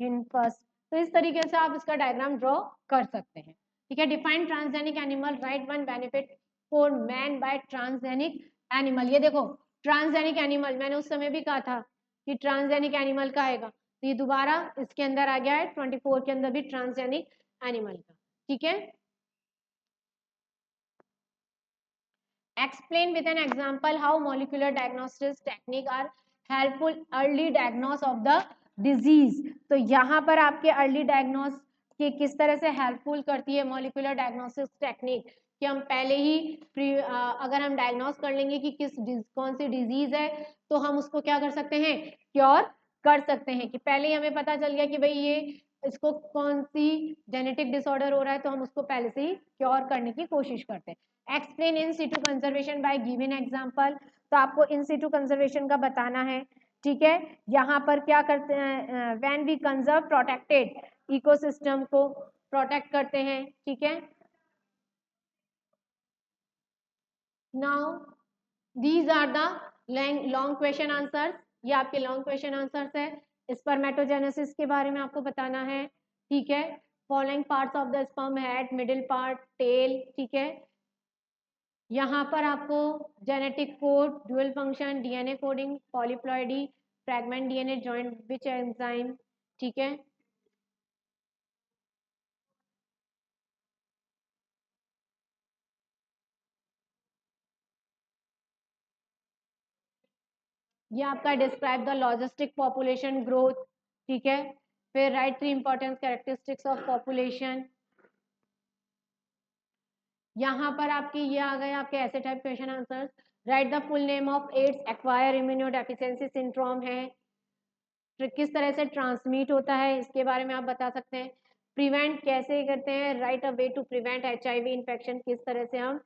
हिंड फर्स्ट। तो इस तरीके से आप इसका डायग्राम ड्रॉ कर सकते हैं। ठीक है, define transgenic animal, write one benefit for man by transgenic animal. ये देखो ट्रांसजेनिक एनिमल, मैंने उस समय भी कहा था कि ट्रांसजेनिक एनिमल का आएगा, तो ये दोबारा इसके अंदर आ गया है 24 के अंदर भी ट्रांसजेनिक एनिमल का। ठीक है, explain with an example how molecular diagnostics technique are helpful early diagnose of the disease। तो यहाँ पर आपके अर्ली डायग्नोस के किस तरह से हेल्पफुल करती है मॉलिक्यूलर डायग्नोस्टिक्स टेक्निक, कि हम पहले ही अगर हम डायग्नोस कर लेंगे कि कौन सी डिजीज है, तो हम उसको क्या कर सकते हैं, क्योर कर सकते हैं। कि पहले ही हमें पता चल गया कि भाई ये इसको कौन सी जेनेटिक डिसऑर्डर हो रहा है, तो हम उसको पहले से ही क्योर करने की कोशिश करते हैं। Explain in situ conservation bye given example. तो आपको इन सिटू कंजर्वेशन का बताना है। ठीक है, यहाँ पर क्या करते हैं, when we conserve protected ecosystem को प्रोटेक्ट करते हैं। ठीक है, now these are the long question answers. ये आपके लॉन्ग क्वेश्चन आंसर्स है। स्पर्मेटोजेनेसिस के बारे में आपको बताना है। ठीक है, following parts of the sperm, head, middle part, tail. ठीक है, यहाँ पर आपको genetic code, dual function, DNA coding, polyploidy, fragment DNA, joint which enzyme. ठीक है, ये आपका describe the logistic population growth. ठीक है, फिर write 3 important characteristics of population. यहाँ पर आपकी ये आ गए आपके ऐसे type question answers. Write the full name of AIDS acquire immunodeficiency syndrome है, किस तरह से ट्रांसमिट होता है इसके बारे में आप बता सकते हैं। प्रिवेंट कैसे करते हैं, write a way to prevent HIV infection, किस तरह से हम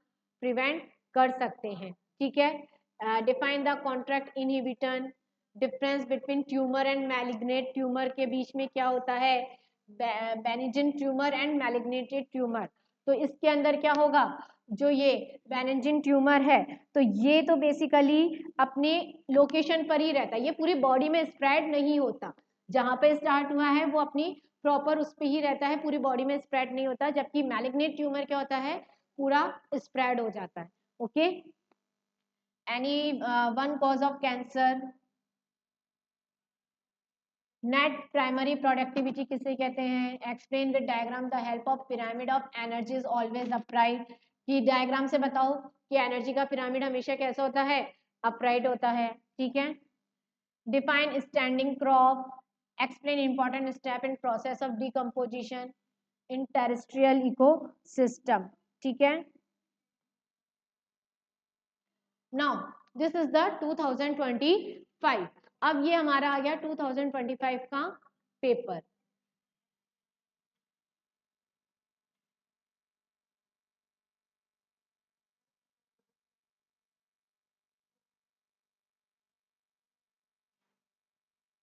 प्रिवेंट कर सकते हैं। ठीक है, define the contact inhibition, difference between tumour and malignant tumour के बीच में क्या होता है, benign tumour and malignant tumour. तो इसके अंदर क्या होगा, जो ये बेनिजिन ट्यूमर है, तो ये तो बेसिकली अपने लोकेशन पर ही रहता है, ये पूरी बॉडी में स्प्रेड नहीं होता। जहां पे स्टार्ट हुआ है वो अपनी प्रॉपर उस पे ही रहता है, पूरी बॉडी में स्प्रेड नहीं होता। जबकि मैलिग्नेट ट्यूमर क्या होता है, पूरा स्प्रेड हो जाता है। Okay, any one cause of cancer. Net primary productivity किसे कहते हैं, explain with diagram the help of pyramid of energy is always upright. कि डायग्राम से बताओ कि एनर्जी का पिरामिड हमेशा कैसा होता है, अपराइट होता है। ठीक है, define standing crop, explain important step in process of decomposition in terrestrial ecosystem. ठीक है, नाउ दिस इज द 2025। अब ये हमारा आ गया 2025 का paper.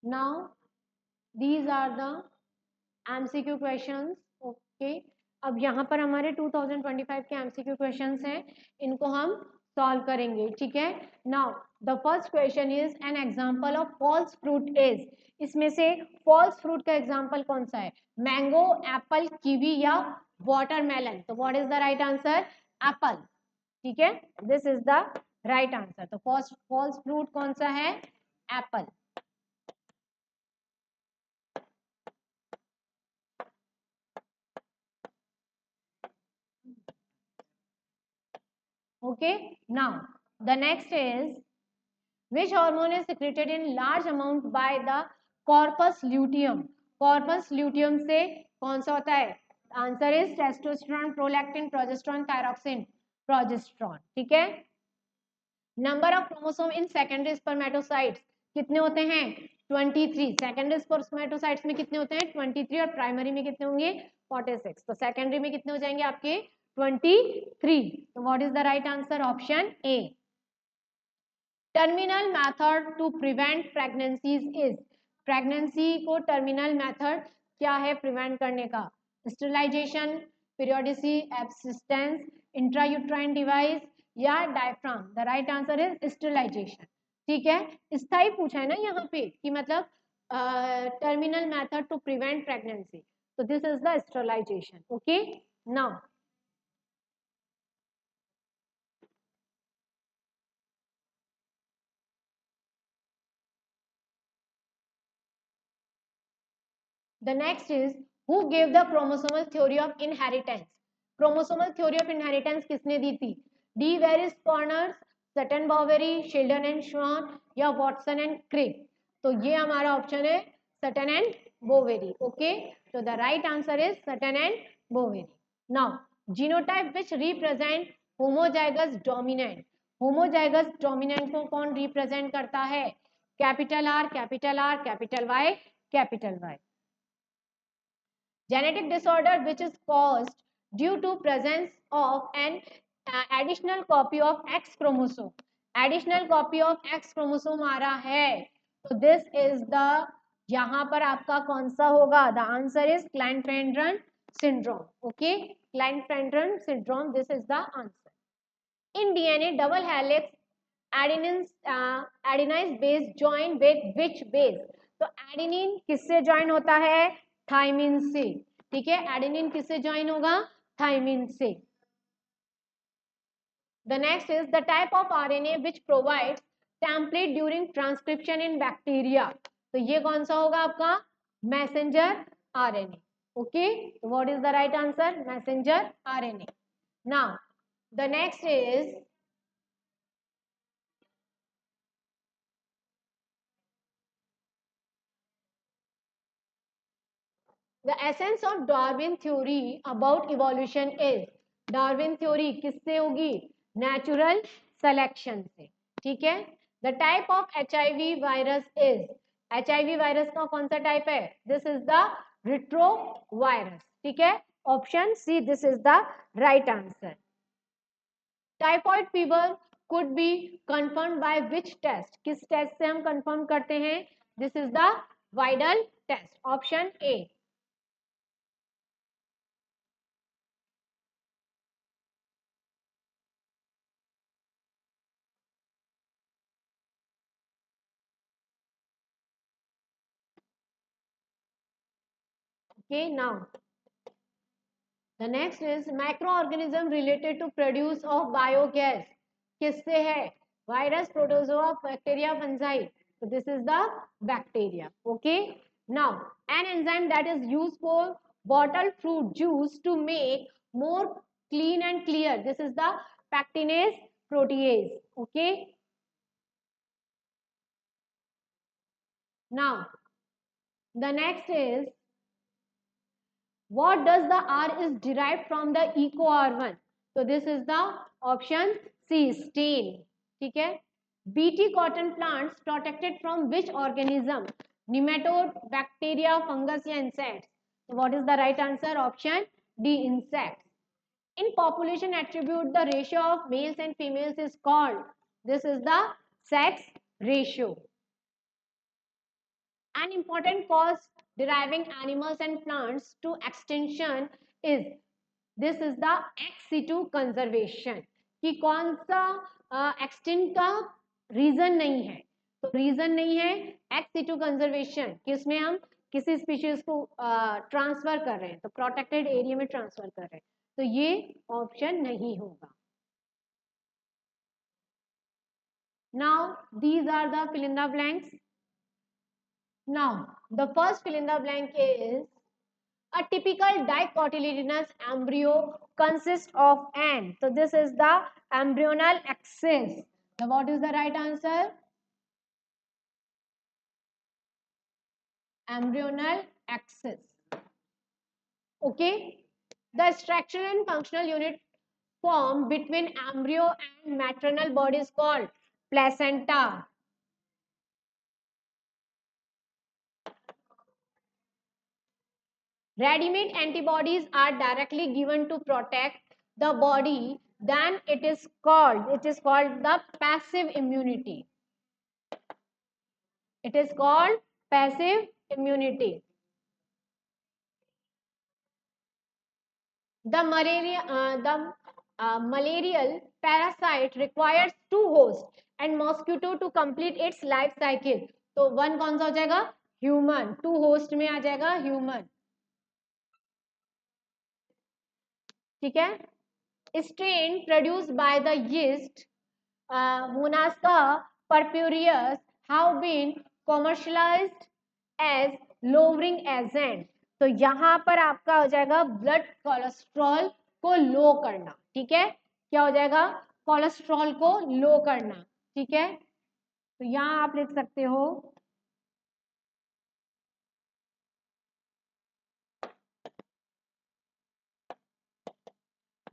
Now these are the MCQ questions. Okay, अब यहाँ पर हमारे 2025 के एमसीक्यू क्वेश्चंस हैं, इनको हम सॉल्व करेंगे. ठीक है. Now the first question is an example of false fruit is. इसमें से फॉल्स फ्रूट का एग्जांपल कौन सा है? मैंगो, एप्पल, कीवी या वाटरमेलन. तो what is the right answer? Apple. ठीक है, this is the right answer. तो फर्स्ट फॉल्स फ्रूट कौन सा है? Apple. Okay, now the next is which hormone is secreted in large amount by the corpus luteum. corpus luteum से कौन सा होता है? Answer is testosterone, prolactin, progesterone, thyroxine, progesterone. ठीक है. Number of chromosome in secondary spermatocytes कितने होते हैं? 23. सेकेंडरी स्पर्मेटोसाइट्स में कितने होते हैं? 23. और प्राइमरी में कितने होंगे? 46. तो सेकेंडरी में कितने हो जाएंगे आपके? 23. तो what is the right answer? Option A. Terminal method to prevent pregnancies is. Pregnancy को टर्मिनल मेथड क्या है प्रिवेंट करने का? Sterilisation, periodic, abstinence, intrauterine device या diaphragm. The right answer is sterilisation. ठीक है. स्थायी पूछा है ना यहाँ पे कि मतलब terminal method to prevent pregnancy. तो this is the sterilization. Okay. Now the next is who gave the chromosomal theory of inheritance. chromosomal theory of inheritance किसने दी थी? De Vries Correns, Sutton Boveri, Schleiden and Schwann या Watson and Crick. तो ये हमारा option है Sutton and Boveri. Okay, तो the right answer is Sutton and Boveri. Now genotype which represent homozygous dominant. Homozygous dominant को कौन represent करता है? Capital R, capital R, capital Y, capital Y. genetic disorder which is caused due to presence of an additional copy of X chromosome. additional copy of X chromosome आ रहा है, तो this is the, यहाँ पर आपका कौन सा होगा? the answer is Klinefelter syndrome. okay, Klinefelter syndrome, this is the answer. in DNA double helix adenine base join with which base? तो एडेनिन किससे ज्वाइन होता है? थाइमिन से. ठीक है, एडेनिन किससे ज्वाइन होगा? थाइमिन से. The next is the type of RNA which provides template during transcription in bacteria. तो ये कौन सा होगा आपका? Messenger RNA. Okay, what is the right answer? Messenger RNA. Now the next is The essence of Darwin theory about evolution is. Darwin theory किससे होगी? Natural selection से. ठीक है. The type of HIV virus is. HIV virus का कौन सा type है? This is the retrovirus. ठीक है. Option C, this is the right answer. Typhoid fever could be confirmed by which test? किस टेस्ट से हम कंफर्म करते हैं? This is the Vidal test. Option A. Okay, now the next is microorganism related to produce of biogas. किससे है? Virus, protozoa, bacteria, fungi. So this is the bacteria. Okay. Now an enzyme that is used for bottled fruit juice to make more clean and clear. This is the pectinase protease. Okay. Now the next is what does the R is derived from the eco R1? So this is the option C, stain. ठीक है. BT cotton plants protected from which organism? Nematode, bacteria, fungus या insects. So what is the right answer? Option D, insects. In population attribute, the ratio of males and females is called. This is the sex ratio. An important cause deriving animals and plants to extinction is, this is the ex situ conservation. कि कौन सा extinct का reason नहीं है, तो reason नहीं है ex situ conservation कि उसमें हम किसी स्पीशीज को ट्रांसफर कर रहे हैं, तो प्रोटेक्टेड एरिया में ट्रांसफर कर रहे हैं, तो ये ऑप्शन नहीं होगा. Now these are the fill in the blanks. Now the first fill in the blank is, a typical dicotyledonous embryo consists of an, so this is the embryonal axis. Now what is the right answer? Embryonal axis. Okay, the structural and functional unit formed between embryo and maternal body is called placenta. Ready-made antibodies are directly given to protect the body, then it is called the passive immunity. It is called passive immunity. The malarial parasite requires 2 hosts and mosquito to complete its life cycle. तो 1 कौन सा हो जाएगा? Human. 2 host में आ जाएगा human. ठीक है. Strain produced by the yeast Monasca purpureus have been commercialized as lowering agent. तो यहाँ पर आपका हो जाएगा ब्लड कोलेस्ट्रॉल को लो करना. ठीक है, क्या हो जाएगा? कोलेस्ट्रॉल को लो करना. ठीक है, तो यहाँ आप लिख सकते हो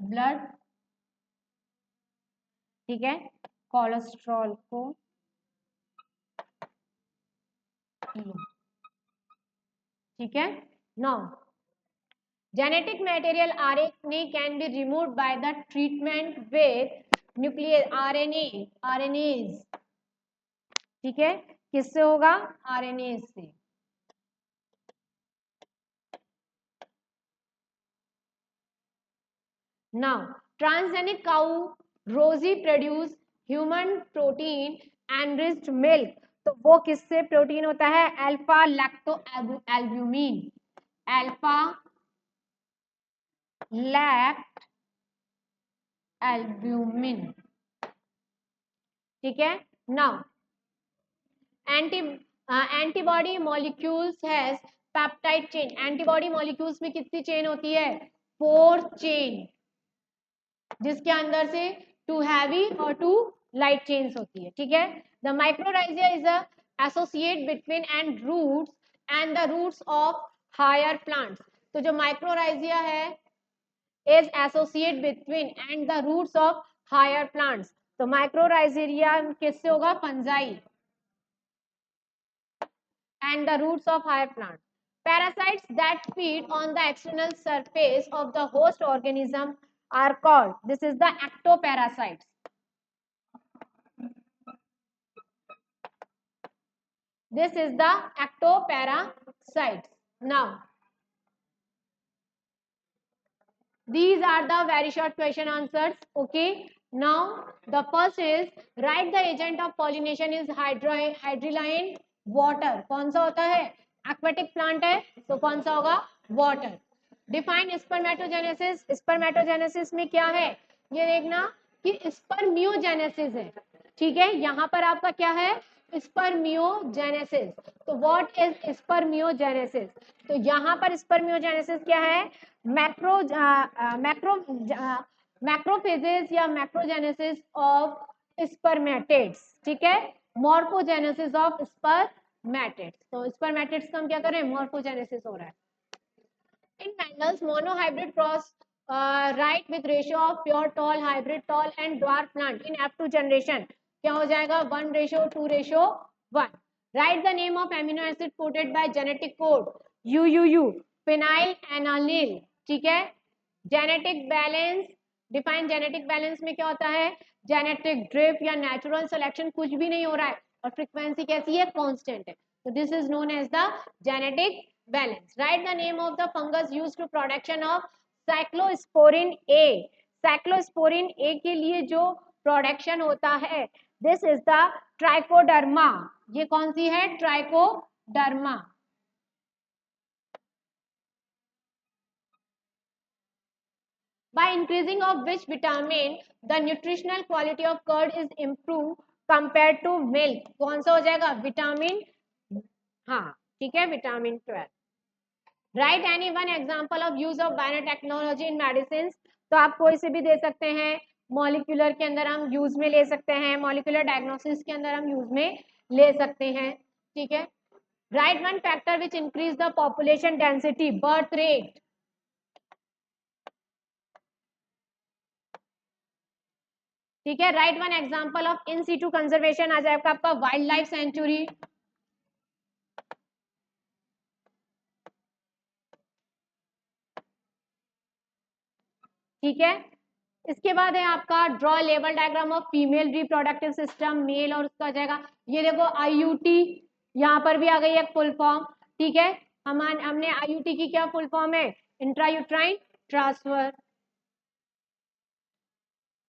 ब्लड, ठीक है, कोलेस्ट्रॉल को लो. ठीक है. Now genetic material RNA can be removed by the treatment with nuclear RNAs. ठीक है, किससे होगा? RNA से. Now transgenic cow rosy produce human protein enriched milk. तो वो किससे प्रोटीन होता है? Alpha lactalbumin. Alpha lactalbumin. ठीक है. Now antibody molecules has peptide chain. Antibody molecules में कितनी चेन होती है? 4 चेन, जिसके अंदर से 2 हैवी और 2 लाइट चेन्स होती है. ठीक है. The mycorrhiza is a associate between and the roots of higher plants. तो जो माइक्रोराइजिया है is associate between and the roots of higher plants. तो माइक्रोराइजिया किससे होगा? Fungi and the roots of higher plants. Parasites that feed on the external surface of the host organism are called, this is the ectoparasites. This is the ectoparasites. Now these are the very short question answers. Okay, now the first is, write the agent of pollination is hydrolyne water. कौन सा होता है? aquatic plant है, तो कौन सा होगा? water. Define spermatogenesis. spermatogenesis में क्या है ये देखना कि spermiogenesis है. ठीक है, यहाँ पर आपका क्या है? स्पर्मियोजेनेसिस. तो व्हाट इज स्पर्मियोजेनेसिस? तो यहाँ पर स्पर्मियोजेनेसिस क्या है? मैक्रोफेजेस या मैक्रोजेनेसिस ऑफ स्पर्मेटिड्स. ठीक है, मॉर्फोजेनेसिस ऑफ स्पर्मेटिड्स. तो स्पर्मेटिड्स का हम क्या कर रहे हैं? मॉर्फोजेनेसिस हो रहा है. इन Mendel's monohybrid cross right with ratio of pure tall, hybrid tall and dwarf plant in F2 generation क्या हो जाएगा? 1:2:1. Write the name of amino acid coded by genetic code UUU. phenylalanine. ठीक है. Genetic balance. Define genetic balance में क्या होता है? Genetic drift या नेचुरल सिलेक्शन कुछ भी नहीं हो रहा है और फ्रीक्वेंसी कैसी है? कांस्टेंट है. So this is known as the genetic balance. Write the name of the fungus used to production of cyclosporin A. Cyclosporin A के लिए जो प्रोडक्शन होता है, दिस इज द ट्राइकोडर्मा. ये कौन सी है? Trichoderma. By increasing of which vitamin the nutritional quality of curd is improved compared to milk. कौन सा हो जाएगा? विटामिन, हाँ ठीक है, vitamin 12. Right any one example of use of biotechnology in medicine. तो आप कोई से भी दे सकते हैं. मॉलिक्यूलर के अंदर हम यूज में ले सकते हैं, मॉलिक्यूलर डायग्नोसिस के अंदर हम यूज में ले सकते हैं. ठीक है. Write one factor which increase the population density, birth rate. ठीक है. Write one example of in situ conservation आ जाएगा आपका वाइल्ड लाइफ सेंचुरी. ठीक है. इसके बाद है आपका draw level diagram of female reproductive system, male और उसका जाएगा. ये देखो आईयूटी, यहाँ पर भी आ गई है फुल फॉर्म. ठीक है. हमने आईयूटी की क्या फुल फॉर्म है? Intrauterine transfer.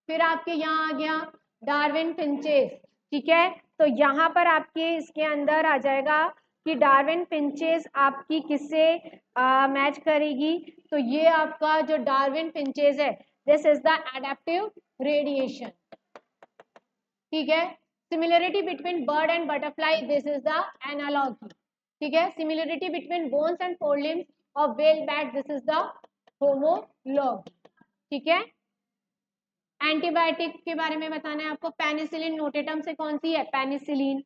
फिर आपके यहाँ आ गया डार्विन फिंचेस. ठीक है. तो यहाँ पर आपके इसके अंदर आ जाएगा कि डार्विन फिंचेस आपकी किससे मैच करेगी. तो ये आपका जो डार्विन फिंचेस है, this is the adaptive radiation. ठीक है. Similarity between bird and butterfly, this is the analogy. ठीक है. Similarity between bones and forelimbs of whale bat, this is the homology. ठीक है. एंटीबायोटिक के बारे में बताना है आपको. पेनिसिलिन नोटेटम से कौन सी है? Penicillin.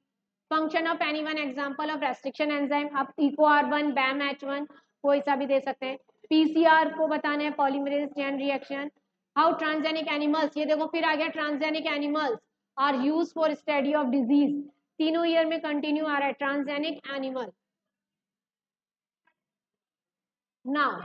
Function of any one example of restriction enzyme, आप इकोआर1, बैम-H1 कोई सा भी दे सकते हैं. पीसीआर को बताना है, polymerase chain reaction. How transgenic animals, ये देखो फिर आ गया transgenic animals are use for study of disease. तीनों ईयर में कंटिन्यू आ रहा है transgenic animal. Now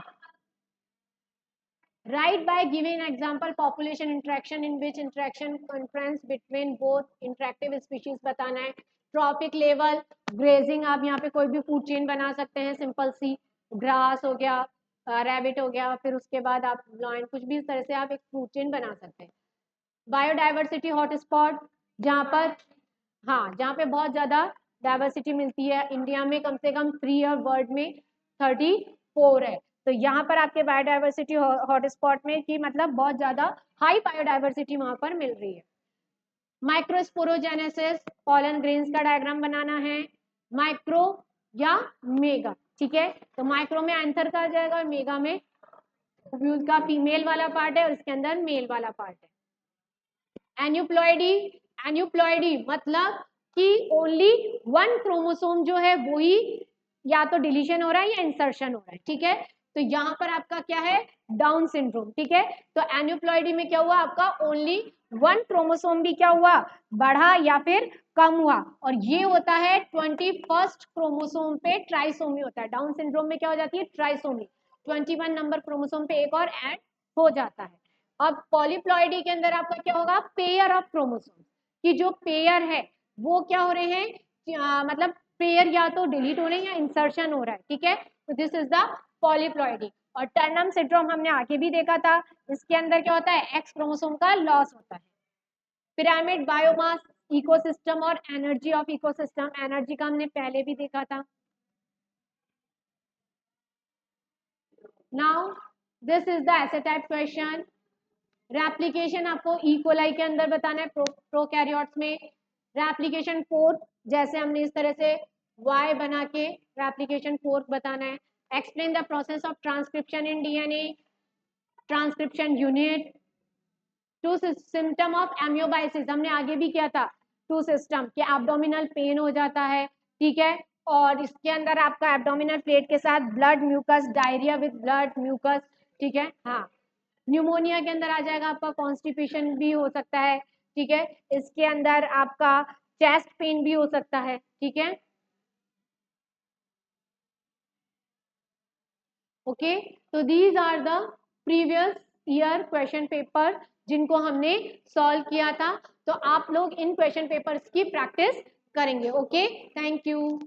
write by giving an example population interaction in which interaction conference between both interactive species बताना है. ट्रॉपिक लेवल ग्रेजिंग, आप यहाँ पे कोई भी फूड चेन बना सकते हैं. सिंपल सी ग्रास हो गया, रैबिट हो गया, फिर उसके बाद आप लॉयन, कुछ भी इस तरह से आप एक फूड चेन बना सकते हैं. बायोडाइवर्सिटी हॉटस्पॉट, जहाँ पर जहाँ पे बहुत ज्यादा डाइवर्सिटी मिलती है. इंडिया में कम से कम 3 और वर्ल्ड में 34 है. तो यहाँ पर आपके बायोडाइवर्सिटी हॉटस्पॉट में की मतलब बहुत ज्यादा हाई बायोडाइवर्सिटी वहां पर मिल रही है. माइक्रोस्पोरोजेनेसिस, पॉलन ग्रेन्स का डायग्राम बनाना है. माइक्रो या मेगा. ठीक है. तो माइक्रो में एंथर का आ जाएगा और मेगा में ओव्यूल का फीमेल वाला पार्ट है और इसके अंदर मेल वाला पार्ट है. एन्यूप्लॉइडी, एन्यूप्लॉइडी मतलब कि ओनली वन क्रोमोसोम जो है वो ही या तो डिलीशन हो रहा है या इंसर्शन हो रहा है. ठीक है. तो यहाँ पर आपका क्या है? Down syndrome. ठीक है. तो एन्यूप्लॉइडी में क्या हुआ? आपका ओनली वन क्रोमोसोम भी क्या हुआ? बढ़ा या फिर कम हुआ. और ये होता है 21st क्रोमोसोम पे ट्राइसोमी होता है. डाउन सिंड्रोम में क्या हो जाती है? ट्राइसोमी. 21 नंबर क्रोमोसोम पे एक और ऐड हो जाता है. अब पॉलीप्लॉइडी के अंदर आपका क्या होगा? पेयर ऑफ क्रोमोसोम, कि जो पेयर है वो क्या हो रहे हैं, मतलब पेयर या तो डिलीट हो रहे हैं या इंसर्शन हो रहा है. ठीक है. तो दिस इज द पॉलीप्लॉइडी. और टर्नम सिंड्रोम हमने आगे भी देखा था. इसके अंदर क्या होता है? एक्स क्रोमोसोम का लॉस होता है. पिरामिड, बायोमास, इकोसिस्टम और एनर्जी ऑफ इकोसिस्टम. एनर्जी का हमने पहले भी देखा था. Now this is the essay type question. Replication आपको ई कोलाई के अंदर बताना है, प्रोकैरियोट्स में. रेप्लिकेशन फोर्क, जैसे हमने इस तरह से Y बना के रेप्लिकेशन फोर्क बताना है. Explain the process of transcription in DNA. Transcription unit. Two symptom of amoebiasis, हमने आगे भी किया था. टू सिस्टम के एब्डोमिनल पेन हो जाता है. ठीक है. और इसके अंदर आपका एब्डोमिनल प्लेट के साथ blood mucus, diarrhoea with blood mucus. ठीक है. न्यूमोनिया के अंदर आ जाएगा आपका कॉन्स्टिपेशन भी हो सकता है. ठीक है. इसके अंदर आपका चेस्ट पेन भी हो सकता है. ठीक है. ओके. तो these are the previous year question paper जिनको हमने सॉल्व किया था. तो आप लोग इन क्वेश्चन पेपर्स की प्रैक्टिस करेंगे. ओके. Thank you.